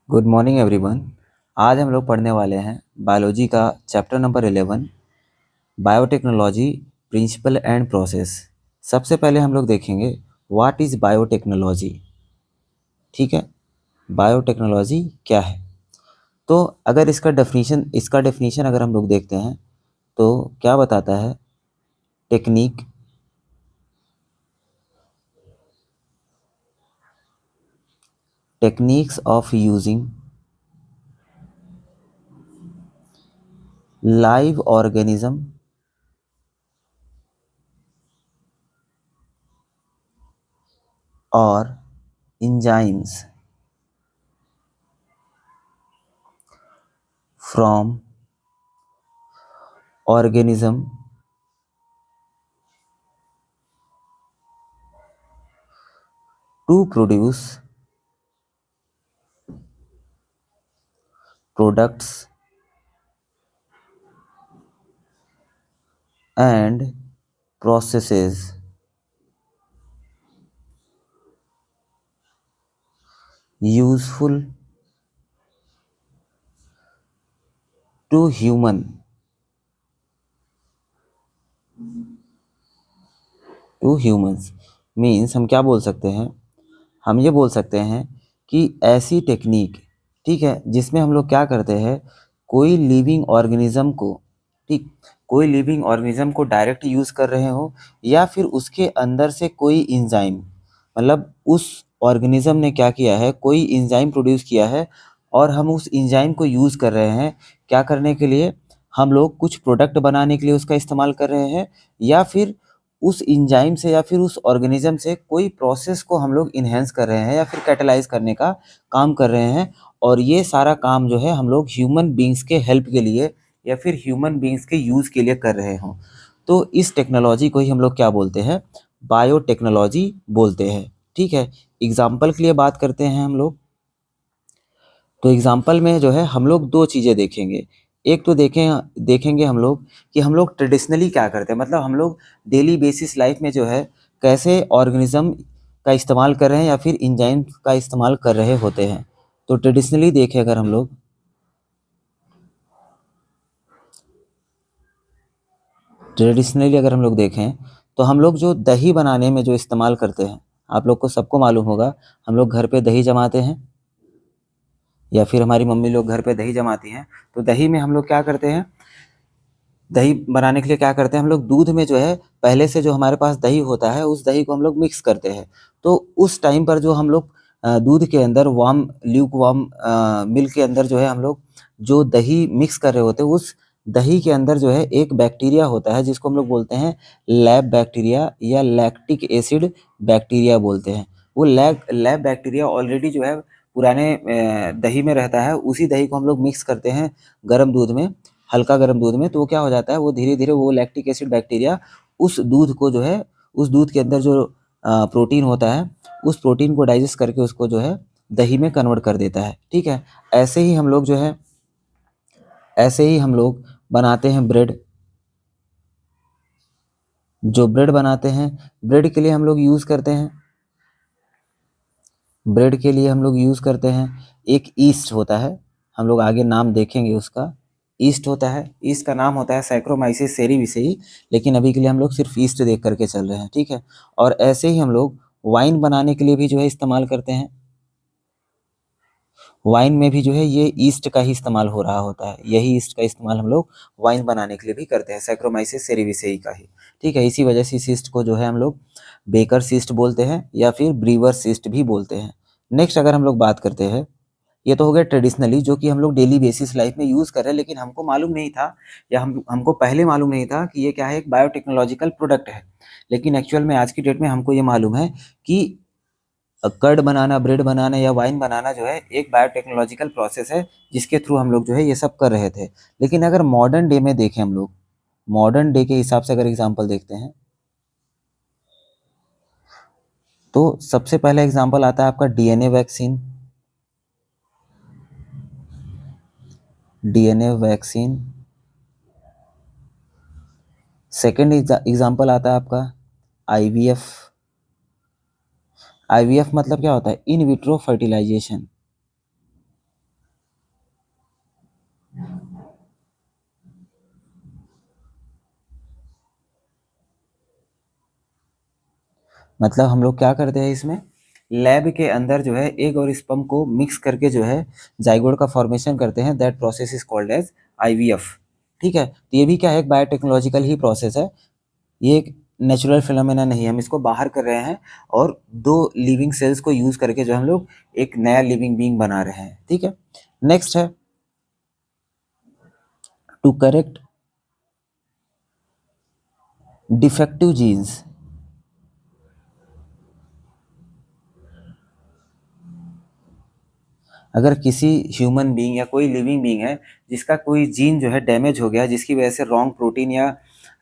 Good morning everyone. आज हम लोग पढ़ने वाले हैं बायोलॉजी का chapter number 11, biotechnology principle and process. सबसे पहले हम लोग देखेंगे व्हाट इज़ बायोटेक्नोलॉजी। ठीक है, बायोटेक्नोलॉजी क्या है। तो अगर इसका डेफिनेशन अगर हम लोग देखते हैं तो क्या बताता है। Techniques of using live organism और enzymes from organism to produce products and processes useful to humans। Means हम क्या बोल सकते हैं, हम ये बोल सकते हैं कि ऐसी टेक्निक, ठीक है, जिसमें हम लोग क्या करते हैं, कोई लिविंग ऑर्गेनिज्म को, ठीक, कोई लिविंग ऑर्गेनिज्म को डायरेक्ट यूज़ कर रहे हो या फिर उसके अंदर से कोई एंजाइम, मतलब उस ऑर्गेनिज्म ने क्या किया है, कोई एंजाइम प्रोड्यूस किया है और हम उस एंजाइम को यूज़ कर रहे हैं क्या करने के लिए, हम लोग कुछ प्रोडक्ट बनाने के लिए उसका इस्तेमाल कर रहे हैं या फिर उस एंजाइम से या फिर उस ऑर्गेनिज्म से कोई प्रोसेस को हम लोग इन्हेंस कर रहे हैं या फिर कैटलाइज करने का काम कर रहे हैं। और ये सारा काम जो है हम लोग ह्यूमन बींग्स के हेल्प के लिए या फिर ह्यूमन बींग्स के यूज़ के लिए कर रहे हों। तो इस टेक्नोलॉजी को ही हम लोग क्या बोलते हैं, बायोटेक्नोलॉजी बोलते हैं। ठीक है, एग्जाम्पल के लिए बात करते हैं हम लोग। तो एग्जाम्पल में जो है हम लोग दो चीज़ें देखेंगे। एक तो देखेंगे हम लोग कि हम लोग ट्रेडिशनली क्या करते हैं, मतलब हम लोग डेली बेसिस लाइफ में जो है कैसे ऑर्गेनिज्म का इस्तेमाल कर रहे हैं या फिर एंजाइम का इस्तेमाल कर रहे होते हैं। तो ट्रेडिशनली देखें अगर हम लोग, देखें तो हम लोग जो दही बनाने में जो इस्तेमाल करते हैं, आप लोग को सबको मालूम होगा, हम लोग घर पे दही जमाते हैं या फिर हमारी मम्मी लोग घर पे दही जमाती हैं। तो दही में हम लोग क्या करते हैं, दही बनाने के लिए क्या करते हैं, हम लोग दूध में जो है पहले से जो हमारे पास दही होता है उस दही को हम लोग मिक्स करते हैं। तो उस टाइम पर जो हम लोग दूध के अंदर वार्म ल्यूक वार्म मिल्क के अंदर जो है हम लोग जो दही मिक्स कर रहे होते हैं, उस दही के अंदर जो है एक बैक्टीरिया होता है जिसको हम लोग बोलते हैं लैब बैक्टीरिया या लैक्टिक एसिड बैक्टीरिया बोलते हैं। वो लैब बैक्टीरिया ऑलरेडी जो है पुराने दही में रहता है, उसी दही को हम लोग मिक्स करते हैं गर्म दूध में, हल्का गर्म दूध में। तो वो क्या हो जाता है, वो धीरे धीरे वो लैक्टिक एसिड बैक्टीरिया उस दूध को जो है, उस दूध के अंदर जो प्रोटीन होता है उस प्रोटीन को डाइजेस्ट करके उसको जो है दही में कन्वर्ट कर देता है। ठीक है, ऐसे ही हम लोग जो है, ऐसे ही हम लोग बनाते हैं ब्रेड। जो ब्रेड बनाते हैं, ब्रेड के लिए हम लोग यूज़ करते हैं, ब्रेड के लिए हम लोग यूज़ करते हैं एक ईस्ट होता है, हम लोग आगे नाम देखेंगे उसका। ईस्ट होता है, ईस्ट का नाम होता है सैक्रोमाइसिस सेरीविसेई, लेकिन अभी के लिए हम लोग सिर्फ ईस्ट देख करके चल रहे हैं। ठीक है, और ऐसे ही हम लोग वाइन बनाने के लिए भी जो है इस्तेमाल करते हैं। वाइन में भी जो है ये ईस्ट का ही इस्तेमाल हो रहा होता है, यही ईस्ट का इस्तेमाल हम लोग वाइन बनाने के लिए भी करते हैं, सैक्रोमाइसिस सेरीविसेई का ही। ठीक है, इसी वजह से इस ईस्ट को जो है हम लोग बेकर ईस्ट बोलते हैं या फिर ब्रीवर्स ईस्ट भी बोलते हैं। नेक्स्ट अगर हम लोग बात करते हैं, ये तो हो गया ट्रेडिशनली जो कि हम लोग डेली बेसिस लाइफ में यूज़ कर रहे हैं, लेकिन हमको मालूम नहीं था या हमको पहले मालूम नहीं था कि ये क्या है, एक बायोटेक्नोलॉजिकल प्रोडक्ट है। लेकिन एक्चुअल में आज की डेट में हमको ये मालूम है कि कर्ड बनाना, ब्रेड बनाना या वाइन बनाना जो है एक बायोटेक्नोलॉजिकल प्रोसेस है जिसके थ्रू हम लोग जो है ये सब कर रहे थे। लेकिन अगर मॉडर्न डे में देखें हम लोग, मॉडर्न डे के हिसाब से अगर एग्जाम्पल देखते हैं तो सबसे पहला एग्जाम्पल आता है आपका DNA vaccine. DNA vaccine. Second example आता है आपका आईवीएफ। आईवीएफ मतलब क्या होता है, इन विट्रो फर्टिलाइजेशन। मतलब हम लोग क्या करते हैं इसमें, लैब के अंदर जो है एग और स्पर्म को मिक्स करके जो है जाइगोट का फॉर्मेशन करते हैं। That process is called as IVF. ठीक है, तो ये भी क्या है, एक बायोटेक्नोलॉजिकल ही प्रोसेस है। ये एक नेचुरल फिनोमेना नहीं है, हम इसको बाहर कर रहे हैं और दो लिविंग सेल्स को यूज करके जो हम लोग एक नया लिविंग बीइंग बना रहे हैं। ठीक है, नेक्स्ट है टू करेक्ट डिफेक्टिव जीन्स। अगर किसी ह्यूमन बीइंग या कोई लिविंग बीइंग है जिसका कोई जीन जो है डैमेज हो गया, जिसकी वजह से रॉन्ग प्रोटीन या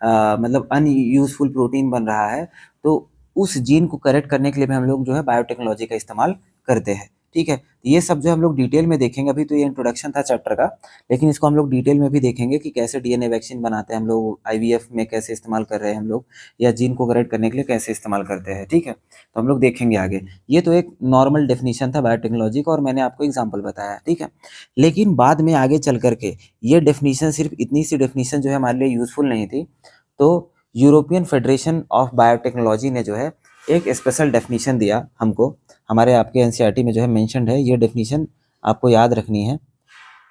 मतलब अनयूजफुल प्रोटीन बन रहा है, तो उस जीन को करेक्ट करने के लिए भी हम लोग जो है बायोटेक्नोलॉजी का इस्तेमाल करते हैं। ठीक है, ये सब जो हम लोग डिटेल में देखेंगे। अभी तो ये इंट्रोडक्शन था चैप्टर का, लेकिन इसको हम लोग डिटेल में भी देखेंगे कि कैसे डीएनए वैक्सीन बनाते हैं हम लोग, आईवीएफ में कैसे इस्तेमाल कर रहे हैं हम लोग, या जीन को करेक्ट करने के लिए कैसे इस्तेमाल करते हैं। ठीक है, तो हम लोग देखेंगे आगे। ये तो एक नॉर्मल डेफिनेशन था बायोटेक्नोलॉजी का और मैंने आपको एग्जांपल बताया। ठीक है, लेकिन बाद में आगे चल करके ये डेफिनेशन, सिर्फ इतनी सी डेफिनेशन जो है हमारे लिए यूजफुल नहीं थी। तो यूरोपियन फेडरेशन ऑफ बायोटेक्नोलॉजी ने जो है एक स्पेशल डेफिनेशन दिया हमको। हमारे आपके एनसीईआरटी में जो है मेंशन्ड है, ये डेफिनेशन आपको याद रखनी है।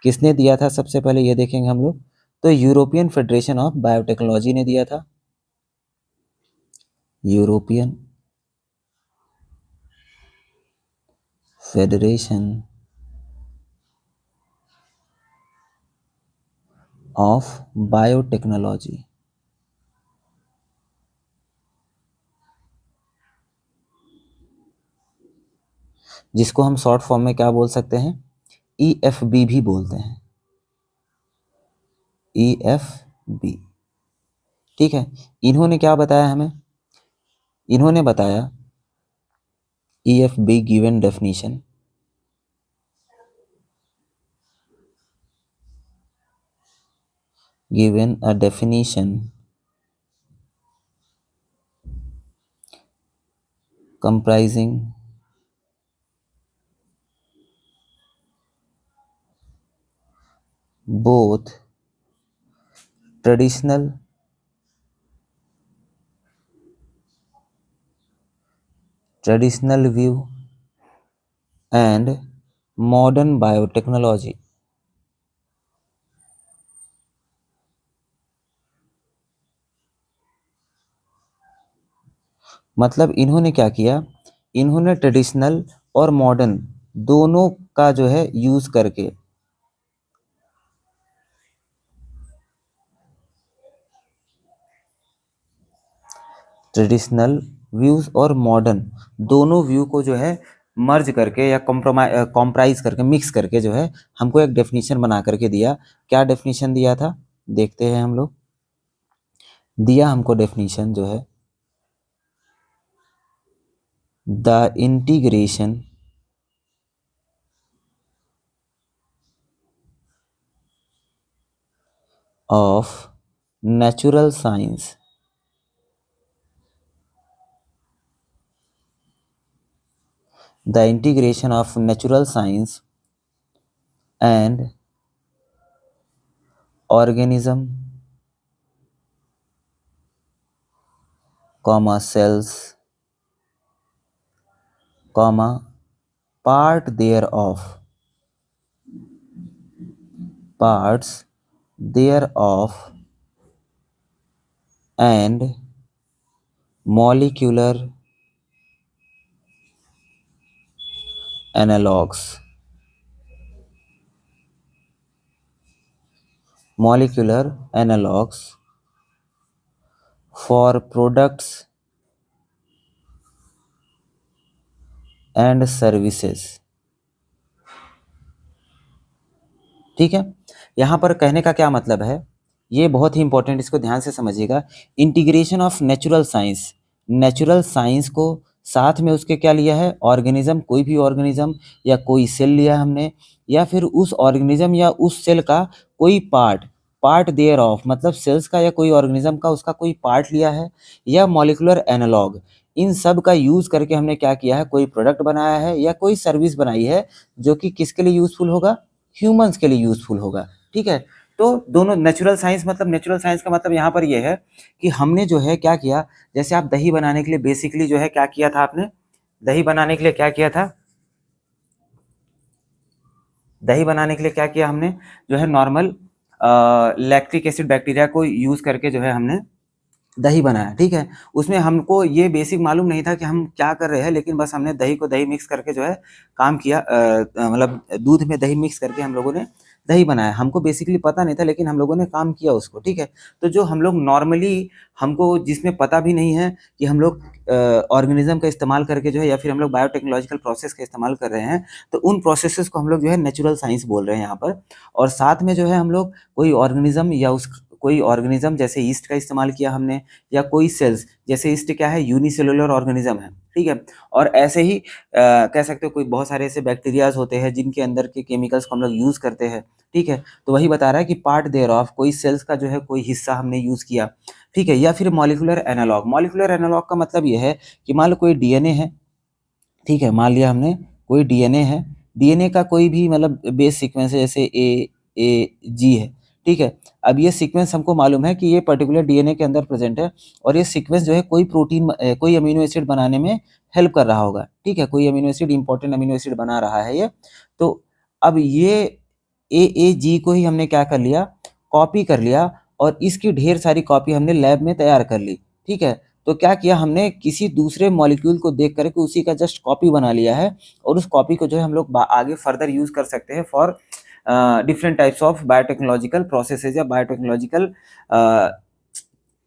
किसने दिया था सबसे पहले ये देखेंगे हम लोग। तो यूरोपियन फेडरेशन ऑफ बायोटेक्नोलॉजी ने दिया था। European federation of biotechnology. जिसको हम शॉर्ट फॉर्म में क्या बोल सकते हैं, ईएफबी भी बोलते हैं, ईएफबी। ठीक है, इन्होंने क्या बताया हमें, इन्होंने बताया EFB given definition given a definition comprising both traditional view and modern biotechnology। मतलब इन्होंने क्या किया, इन्होंने ट्रेडिशनल और मॉडर्न दोनों का जो है यूज करके, ट्रेडिशनल व्यूज और मॉडर्न दोनों व्यू को जो है मर्ज करके या कॉम्प्राइज करके, मिक्स करके जो है हमको एक डेफिनेशन बना करके दिया। क्या डेफिनेशन दिया था, देखते हैं हम लोग। दिया हमको डेफिनेशन जो है, the integration of natural science the integration of natural science and organism, cells, part thereof, parts thereof, and molecular analogues, for products and services। ठीक है, यहाँ पर कहने का क्या मतलब है, ये बहुत ही इंपॉर्टेंट, इसको ध्यान से समझिएगा। Integration of natural science, natural science को साथ में उसके क्या लिया है, ऑर्गेनिज्म, कोई भी ऑर्गेनिज्म या कोई सेल लिया है हमने, या फिर उस ऑर्गेनिज्म या उस सेल का कोई पार्ट देयर ऑफ, मतलब सेल्स का या कोई ऑर्गेनिज्म का उसका कोई पार्ट लिया है, या मॉलिक्यूलर एनालॉग, इन सब का यूज करके हमने क्या किया है, कोई प्रोडक्ट बनाया है या कोई सर्विस बनाई है जो कि किसके लिए यूजफुल होगा, ह्यूमंस के लिए यूजफुल होगा। ठीक है, तो दोनों नेचुरल साइंस, मतलब नेचुरल साइंस का मतलब यहाँ पर ये है कि हमने जो है क्या किया, जैसे आप दही बनाने के लिए बेसिकली जो है क्या किया था, आपने दही बनाने के लिए क्या किया था, दही बनाने के लिए क्या किया हमने, जो है नॉर्मल लैक्टिक एसिड बैक्टीरिया को यूज करके जो है हमने दही बनाया, ठीक है। उसमें हमको ये बेसिक मालूम नहीं था कि हम क्या कर रहे हैं, लेकिन बस हमने दही को दही मिक्स करके जो है काम किया, मतलब दूध में दही मिक्स करके हम लोगों ने दही बनाया। हमको बेसिकली पता नहीं था, लेकिन हम लोगों ने काम किया उसको, ठीक है। तो जो हम लोग नॉर्मली, हमको जिसमें पता भी नहीं है कि हम लोग ऑर्गेनिज्म का इस्तेमाल करके जो है, या फिर हम लोग बायोटेक्नोलॉजिकल प्रोसेस का इस्तेमाल कर रहे हैं, तो उन प्रोसेसेस को हम लोग जो है नेचुरल साइंस बोल रहे हैं यहाँ पर। और साथ में जो है हम लोग कोई ऑर्गेनिज्म या उस कोई ऑर्गेनिज्म जैसे ईस्ट का इस्तेमाल किया हमने, या कोई सेल्स, जैसे ईस्ट क्या है, यूनिसेलुलर ऑर्गेनिज्म है, ठीक है। और ऐसे ही कह सकते हो कोई बहुत सारे ऐसे बैक्टीरियाज होते हैं जिनके अंदर के केमिकल्स को हम लोग यूज करते हैं, ठीक है। तो वही बता रहा है कि पार्ट देयर ऑफ, कोई सेल्स का जो है कोई हिस्सा हमने यूज किया, ठीक है। या फिर मॉलिक्यूलर एनालॉग, मॉलिक्यूलर एनालॉग का मतलब ये है कि मान लो कोई डीएनए है, ठीक है, मान लिया हमने कोई डीएनए है, डीएनए का कोई भी मतलब बेस सीक्वेंस है, जैसे ए जी है, ठीक है। अब ये सीक्वेंस हमको मालूम है कि ये पर्टिकुलर डीएनए के अंदर प्रेजेंट है, और ये सीक्वेंस जो है कोई प्रोटीन, कोई अमीनो एसिड बनाने में हेल्प कर रहा होगा, ठीक है। कोई amino acid, important amino acid बना रहा है ये। तो अब ये ए जी को ही हमने क्या कर लिया, कॉपी कर लिया, और इसकी ढेर सारी कॉपी हमने लैब में तैयार कर ली, ठीक है। तो क्या किया हमने, किसी दूसरे मॉलिक्यूल को देख करके उसी का जस्ट कॉपी बना लिया है, और उस कॉपी को जो है हम लोग आगे फर्दर यूज कर सकते हैं for different types of biotechnological processes या बायोटेक्नोलॉजिकल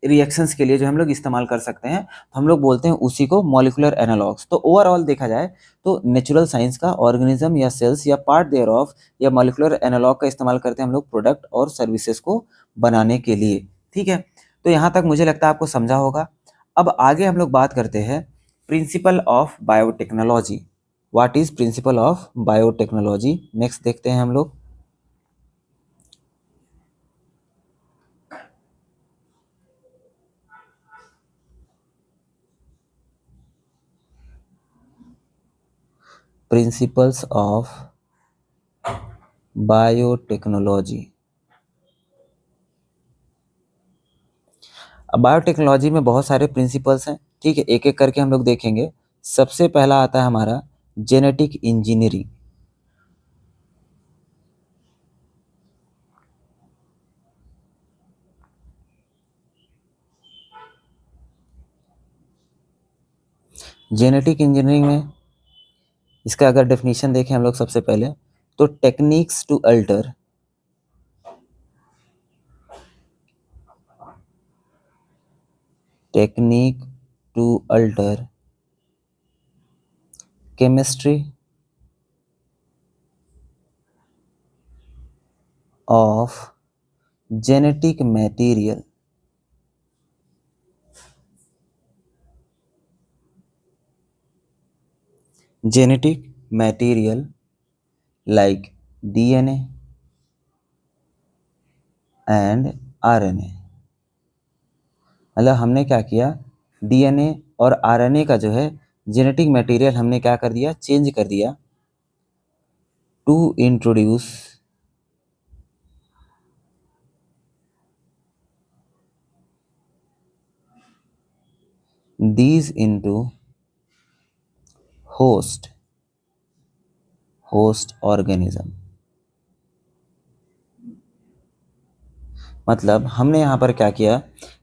रिएक्शंस के लिए जो हम लोग इस्तेमाल कर सकते हैं। हम लोग बोलते हैं उसी को मॉलिक्यूलर एनालॉग्स। तो ओवरऑल देखा जाए तो नेचुरल साइंस का ऑर्गेनिज्म या सेल्स या पार्ट देयर ऑफ या मॉलिक्यूलर एनालॉग का इस्तेमाल करते हैं हम लोग प्रोडक्ट और सर्विसेज को बनाने के लिए, ठीक है। तो यहाँ तक मुझे लगता है आपको समझा होगा। अब आगे हम लोग बात करते हैं principle of biotechnology. What is principle of biotechnology, next देखते हैं हम लोग। Principles of biotechnology. अब बायोटेक्नोलॉजी में बहुत सारे प्रिंसिपल्स हैं, ठीक है, एक एक करके हम लोग देखेंगे। सबसे पहला आता है हमारा जेनेटिक इंजीनियरिंग। जेनेटिक इंजीनियरिंग में इसका अगर डेफिनेशन देखें हम लोग सबसे पहले, तो techniques to alter technique to alter chemistry of genetic material like DNA and RNA। मतलब हमने क्या किया, डीएनए और आरएनए का जो है जेनेटिक मटेरियल हमने क्या कर दिया, चेंज कर दिया, to introduce these into host organism। मतलब हमने यहाँ पर क्या किया,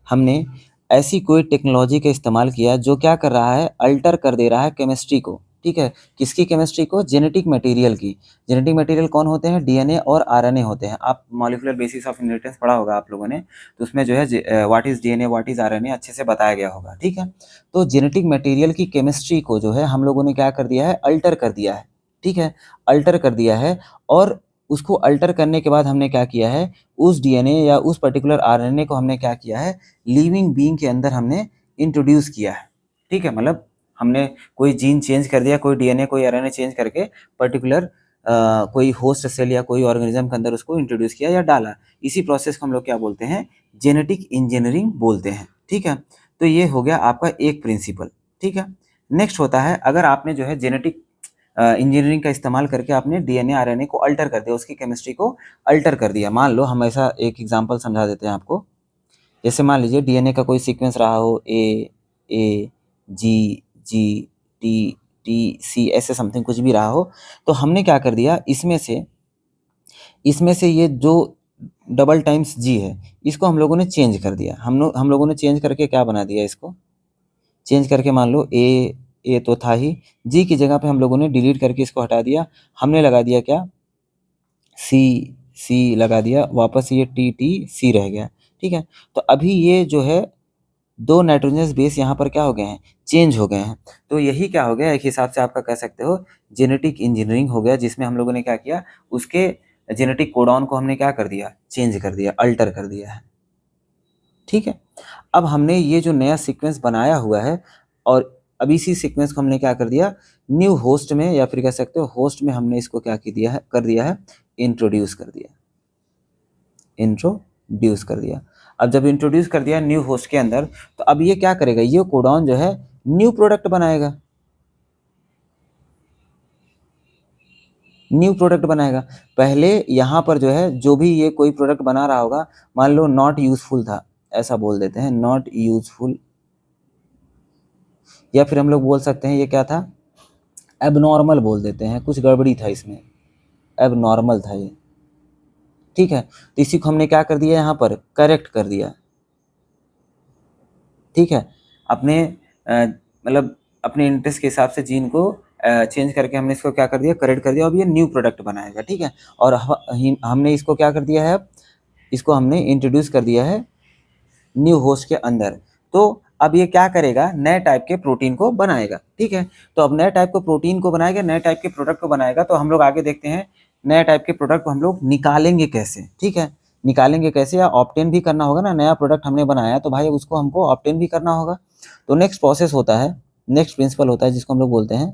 हमने ऐसी कोई टेक्नोलॉजी का इस्तेमाल किया जो क्या कर रहा है, अल्टर कर दे रहा है केमिस्ट्री को, ठीक है। किसकी केमिस्ट्री को, जेनेटिक मटेरियल की। जेनेटिक मटेरियल कौन होते हैं, डीएनए और आरएनए होते हैं। आप मॉलिक्यूलर बेसिस ऑफ इनहेरिटेंस पढ़ा होगा आप लोगों ने, तो उसमें जो है what is DNA what is RNA अच्छे से बताया गया होगा, ठीक है। तो जेनेटिक मटेरियल की केमिस्ट्री को जो है हम लोगों ने क्या कर दिया है, अल्टर कर दिया है, ठीक है, अल्टर कर दिया है। और उसको अल्टर करने के बाद हमने क्या किया है, उस डीएनए या उस पर्टिकुलर आरएनए को हमने क्या किया है, लिविंग बीइंग के अंदर हमने इंट्रोड्यूस किया है, ठीक है। मतलब हमने कोई जीन चेंज कर दिया, कोई डीएनए कोई आरएनए चेंज करके पर्टिकुलर कोई होस्ट सेल या कोई ऑर्गेनिज्म के अंदर उसको इंट्रोड्यूस किया या डाला। इसी प्रोसेस को हम लोग क्या बोलते हैं, जेनेटिक इंजीनियरिंग बोलते हैं, ठीक है। तो ये हो गया आपका एक प्रिंसिपल, ठीक है। नेक्स्ट होता है, अगर आपने जो है जेनेटिक इंजीनियरिंग का इस्तेमाल करके आपने डीएनए आरएनए को अल्टर कर दिया, उसकी केमिस्ट्री को अल्टर कर दिया। मान लो हम ऐसा एक एग्जांपल समझा देते हैं आपको। जैसे मान लीजिए डीएनए का कोई सीक्वेंस रहा हो, ए जी जी टी टी सी, ऐसे समथिंग कुछ भी रहा हो, तो हमने क्या कर दिया, इसमें से ये जो डबल टाइम्स जी है, इसको हम लोगों ने चेंज कर दिया। हम लोगों ने चेंज करके क्या बना दिया, इसको चेंज करके मान लो ए तो था ही, जी की जगह पे हम लोगों ने डिलीट करके इसको हटा दिया, हमने लगा दिया क्या, सी लगा दिया, वापस ये टी सी रह गया। ठीक है, तो अभी ये जो है दो नाइट्रोजनस बेस यहाँ पर क्या हो गए हैं, चेंज हो गए हैं। तो यही क्या हो गया, एक हिसाब से आपका कह सकते हो जेनेटिक इंजीनियरिंग हो गया, जिसमें हम लोगों ने क्या किया, उसके जेनेटिक कोडॉन को हमने क्या कर दिया, चेंज कर दिया, अल्टर कर दिया है। ठीक है, अब हमने ये जो नया सीक्वेंस बनाया हुआ है, और अब इसी सीक्वेंस को हमने क्या कर दिया, न्यू होस्ट में, या फिर कह सकते हो होस्ट में हमने इसको क्या कर दिया है, इंट्रोड्यूस कर दिया। अब जब इंट्रोड्यूस कर दिया न्यू होस्ट के अंदर, तो अब ये क्या करेगा, ये कोडॉन जो है न्यू प्रोडक्ट बनाएगा, पहले यहाँ पर जो है, जो भी ये कोई प्रोडक्ट बना रहा होगा, मान लो नॉट यूजफुल था, ऐसा बोल देते हैं, नॉट यूजफुल, या फिर हम लोग बोल सकते हैं ये क्या था, एबनॉर्मल बोल देते हैं, कुछ गड़बड़ी था इसमें, एबनॉर्मल था ये। ठीक है, तो इसी को हमने क्या कर दिया, यहाँ पर करेक्ट कर दिया। ठीक है, अपने मतलब अपने इंटरेस्ट के हिसाब से जीन को चेंज करके हमने इसको क्या कर दिया, करेक्ट कर दिया, अब ये न्यू प्रोडक्ट बनाएगा। ठीक है, और हमने इसको क्या कर दिया है, इसको हमने इंट्रोड्यूस कर दिया है न्यू होस्ट के अंदर। तो अब ये क्या करेगा, नए टाइप के प्रोटीन को बनाएगा। ठीक है, तो अब नए टाइप के प्रोटीन को बनाएगा, नए टाइप के प्रोडक्ट को बनाएगा, तो हम लोग आगे देखते हैं नए टाइप के प्रोडक्ट को हम लोग निकालेंगे कैसे। ठीक है, निकालेंगे कैसे, या ऑब्टेन भी करना होगा ना, नया प्रोडक्ट हमने बनाया तो भाई उसको हमको ऑब्टेन भी करना होगा। तो नेक्स्ट प्रोसेस होता है, नेक्स्ट प्रिंसिपल होता है, जिसको हम लोग बोलते हैं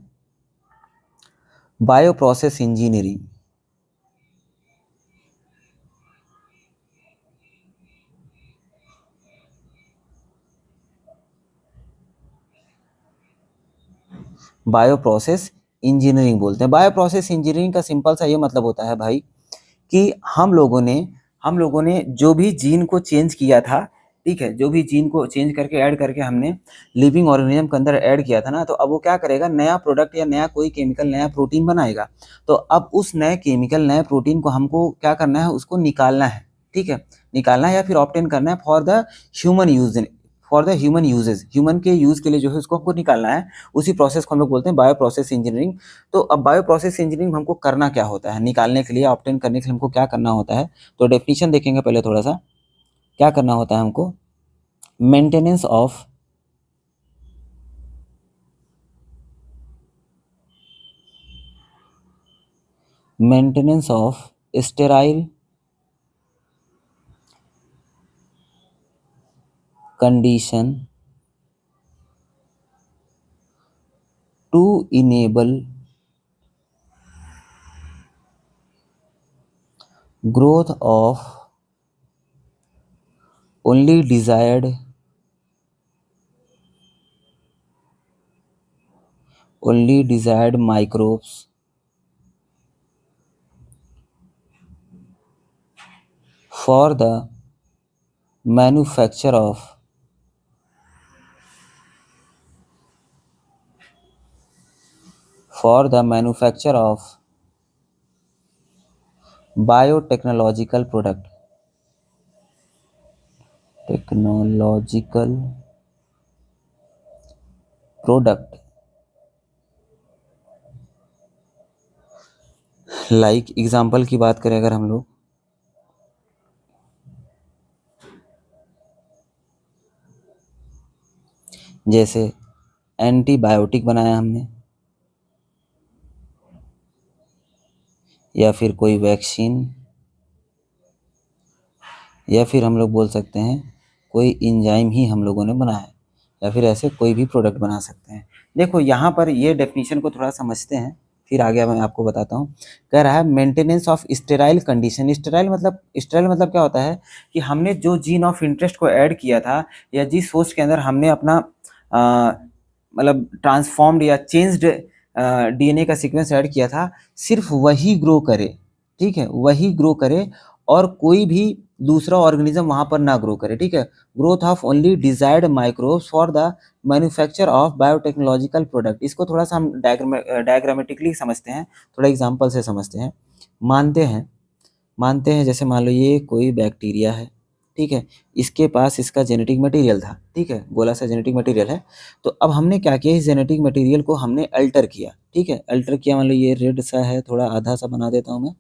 bio process engineering. Bio process engineering बोलते हैं। बायो प्रोसेस इंजीनियरिंग का सिंपल सा ये मतलब होता है भाई, कि हम लोगों ने जो भी जीन को चेंज किया था, ठीक है, जो भी जीन को चेंज करके ऐड करके हमने लिविंग ऑर्गेनिज्म के अंदर ऐड किया था ना, तो अब वो क्या करेगा, नया प्रोडक्ट या नया कोई केमिकल, नया प्रोटीन बनाएगा। तो अब उस नए केमिकल, नए प्रोटीन को हमको क्या करना है, उसको निकालना है। ठीक है, निकालना है या फिर ऑब्टेन करना है for the human use, for the human usages, human के यूज के लिए जो है उसको हमको निकालना है। उसी प्रोसेस को हम लोग बोलते हैं बायो प्रोसेस इंजीनियरिंग। तो अब बायो प्रोसेस इंजीनियरिंग हमको करना क्या होता है, निकालने के लिए, ऑब्टेन करने के लिए हमको क्या करना होता है, तो डेफिनेशन देखेंगे पहले थोड़ा सा। क्या करना होता है हमको, maintenance of sterile condition to enable growth of only desired microbes for the manufacture of biotechnological product like example की बात करें अगर हम लोग, जैसे एंटीबायोटिक बनाया हमने, या फिर कोई वैक्सीन, या फिर हम लोग बोल सकते हैं कोई इंजाइम ही हम लोगों ने बनाया, या फिर ऐसे कोई भी प्रोडक्ट बना सकते हैं। देखो यहाँ पर ये डेफिनेशन को थोड़ा समझते हैं, फिर आगे मैं आपको बताता हूँ। कह रहा है maintenance of sterile condition. Sterile मतलब क्या होता है, कि हमने जो जीन ऑफ इंटरेस्ट को ऐड किया था, या जिस होस्ट के अंदर हमने अपना मतलब ट्रांसफॉर्म्ड या चेंज्ड डीएनए का सीक्वेंस ऐड किया था, सिर्फ वही ग्रो करे, ठीक है, वही ग्रो करे और कोई भी दूसरा ऑर्गेनिज्म वहाँ पर ना ग्रो करे, ठीक है। Growth of only desired microbes for the manufacture of biotechnological product. इसको थोड़ा सा हम डायग्रामेटिकली समझते हैं, थोड़ा एग्जाम्पल से समझते हैं। मानते हैं जैसे मान लो ये कोई बैक्टीरिया है, ठीक है, इसके पास इसका जेनेटिक मटेरियल था, ठीक है, गोला सा जेनेटिक मटेरियल है। तो अब हमने क्या किया, इस जेनेटिक मटेरियल को हमने अल्टर किया, ठीक है, अल्टर किया, मान लो ये रेड सा है, थोड़ा आधा सा बना देता हूँ मैं,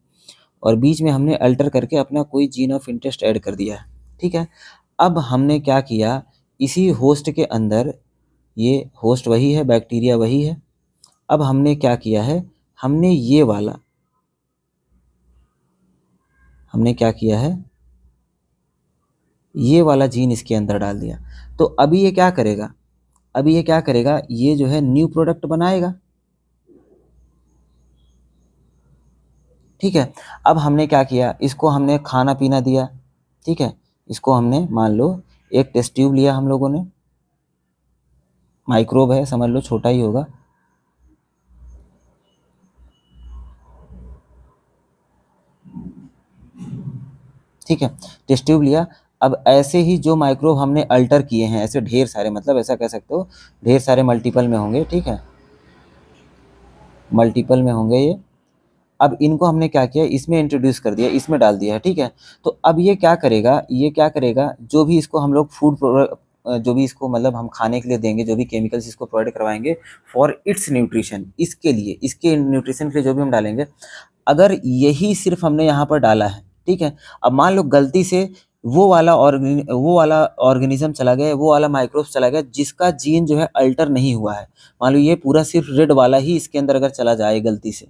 और बीच में हमने अल्टर करके अपना कोई जीन ऑफ इंटरेस्ट ऐड कर दिया है, ठीक है। अब हमने क्या किया, इसी होस्ट के अंदर, ये होस्ट वही है, बैक्टीरिया वही है, अब हमने क्या किया है, हमने क्या किया है, ये वाला जीन इसके अंदर डाल दिया। तो अभी ये क्या करेगा, ये जो है न्यू प्रोडक्ट बनाएगा, ठीक है। अब हमने क्या किया, इसको हमने खाना पीना दिया, ठीक है, इसको हमने मान लो एक टेस्ट ट्यूब लिया हम लोगों ने, माइक्रोब है, समझ लो छोटा ही होगा, ठीक है, टेस्ट ट्यूब लिया। अब ऐसे ही जो माइक्रोब हमने अल्टर किए हैं, ऐसे ढेर सारे, मतलब ऐसा कह सकते हो ढेर सारे मल्टीपल में होंगे, ठीक है, मल्टीपल में होंगे ये। अब इनको हमने क्या किया, इसमें इंट्रोड्यूस कर दिया, इसमें डाल दिया है, ठीक है। तो अब ये क्या करेगा, जो भी इसको हम लोग जो भी इसको मतलब हम खाने के लिए देंगे, जो भी केमिकल्स इसको प्रोवाइड करवाएंगे फॉर इट्स न्यूट्रिशन, इसके लिए, इसके न्यूट्रिशन के लिए जो भी हम डालेंगे, अगर यही सिर्फ हमने यहाँ पर डाला है, ठीक है, अब मान लो गलती से वो वाला ऑर्गेनिज्म चला गया, वो वाला माइक्रोब चला गया जिसका जीन जो है अल्टर नहीं हुआ है, मान लो ये पूरा सिर्फ रेड वाला ही इसके अंदर अगर चला जाए गलती से,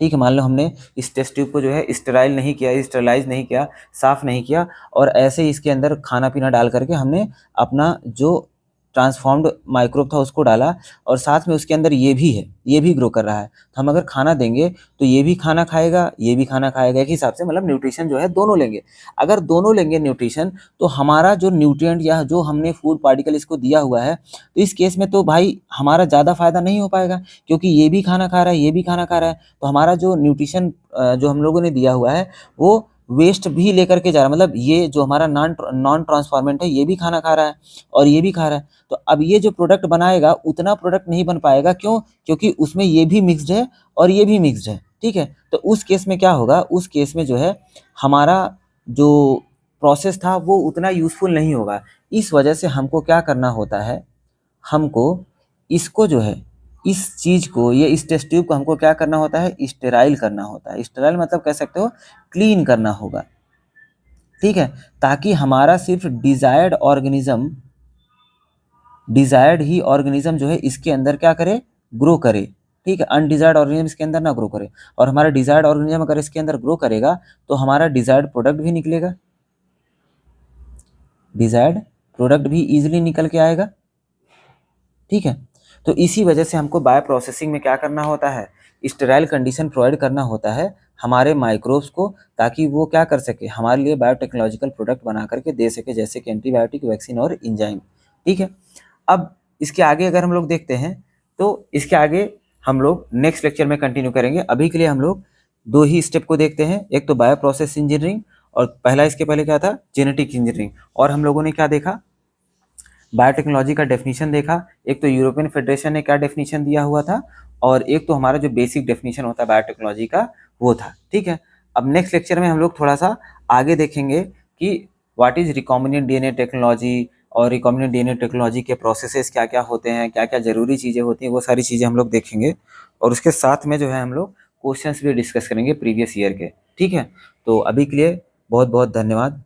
ठीक है, मान लो हमने इस टेस्ट ट्यूब को जो है स्टेराइल नहीं किया, स्टेरलाइज नहीं किया, साफ नहीं किया, और ऐसे ही इसके अंदर खाना पीना डाल करके हमने अपना जो ट्रांसफॉर्म्ड माइक्रोब था उसको डाला, और साथ में उसके अंदर ये भी है, ये भी ग्रो कर रहा है, तो हम अगर खाना देंगे तो ये भी खाना खाएगा, ये भी खाना खाएगा, एक हिसाब से मतलब न्यूट्रिशन जो है दोनों लेंगे। अगर दोनों लेंगे न्यूट्रिशन, तो हमारा जो न्यूट्रिएंट या जो हमने फूड पार्टिकल इसको दिया हुआ है, तो इस केस में तो भाई हमारा ज़्यादा फायदा नहीं हो पाएगा, क्योंकि ये भी खाना खा रहा है, ये भी खाना खा रहा है, तो हमारा जो न्यूट्रिशन जो हम लोगों ने दिया हुआ है वो वेस्ट भी लेकर के जा रहा है, मतलब ये जो हमारा नॉन ट्रांसफॉर्मेंट है ये भी खाना खा रहा है और ये भी खा रहा है, तो अब ये जो प्रोडक्ट बनाएगा उतना प्रोडक्ट नहीं बन पाएगा, क्यों, क्योंकि उसमें ये भी मिक्स्ड है और ये भी मिक्स्ड है, ठीक है। तो उस केस में क्या होगा, उस केस में जो है हमारा जो प्रोसेस था वो उतना यूजफुल नहीं होगा। इस वजह से हमको क्या करना होता है, हमको इसको जो है, इस चीज़ को, ये इस टेस्ट ट्यूब को हमको क्या करना होता है, स्टेराइल करना होता है। स्टेराइल मतलब कह सकते हो क्लीन करना होगा, ठीक है, ताकि हमारा सिर्फ डिजायर्ड ही ऑर्गेनिज्म जो है इसके अंदर क्या करे, ग्रो करे, ठीक है, अनडिजायर्ड ऑर्गेनिज्म इसके अंदर ना ग्रो करे, और हमारा डिजायर्ड ऑर्गेनिज्म अगर इसके अंदर ग्रो करेगा तो हमारा डिजायर्ड प्रोडक्ट भी निकलेगा, डिजायर्ड प्रोडक्ट भी इजीली निकल के आएगा, ठीक है। तो इसी वजह से हमको बायो प्रोसेसिंग में क्या करना होता है, स्टेराइल कंडीशन प्रोवाइड करना होता है हमारे माइक्रोब्स को, ताकि वो क्या कर सके, हमारे लिए बायोटेक्नोलॉजिकल प्रोडक्ट बना करके दे सके, जैसे कि एंटीबायोटिक, वैक्सीन और इंजाइम, ठीक है। अब इसके आगे अगर हम लोग देखते हैं, तो इसके आगे हम लोग नेक्स्ट लेक्चर में कंटिन्यू करेंगे। अभी के लिए हम लोग दो ही स्टेप को देखते हैं, एक तो बायो प्रोसेस इंजीनियरिंग, और पहला इसके पहले क्या था, जेनेटिक इंजीनियरिंग। और हम लोगों ने क्या देखा, बायोटेक्नोलॉजी का डेफिनेशन देखा, एक तो यूरोपियन फेडरेशन ने क्या डेफिनेशन दिया हुआ था, और एक तो हमारा जो बेसिक डेफिनेशन होता है बायोटेक्नोलॉजी का वो था, ठीक है। अब नेक्स्ट लेक्चर में हम लोग थोड़ा सा आगे देखेंगे कि what is recombinant DNA technology, और रिकॉम्बिनेंट डीएनए टेक्नोलॉजी के प्रोसेसेस क्या क्या होते हैं, क्या क्या जरूरी चीज़ें होती हैं, वो सारी चीज़ें हम लोग देखेंगे, और उसके साथ में जो है हम लोग क्वेश्चंस भी डिस्कस करेंगे प्रीवियस ईयर के, ठीक है। तो अभी के लिए बहुत बहुत धन्यवाद।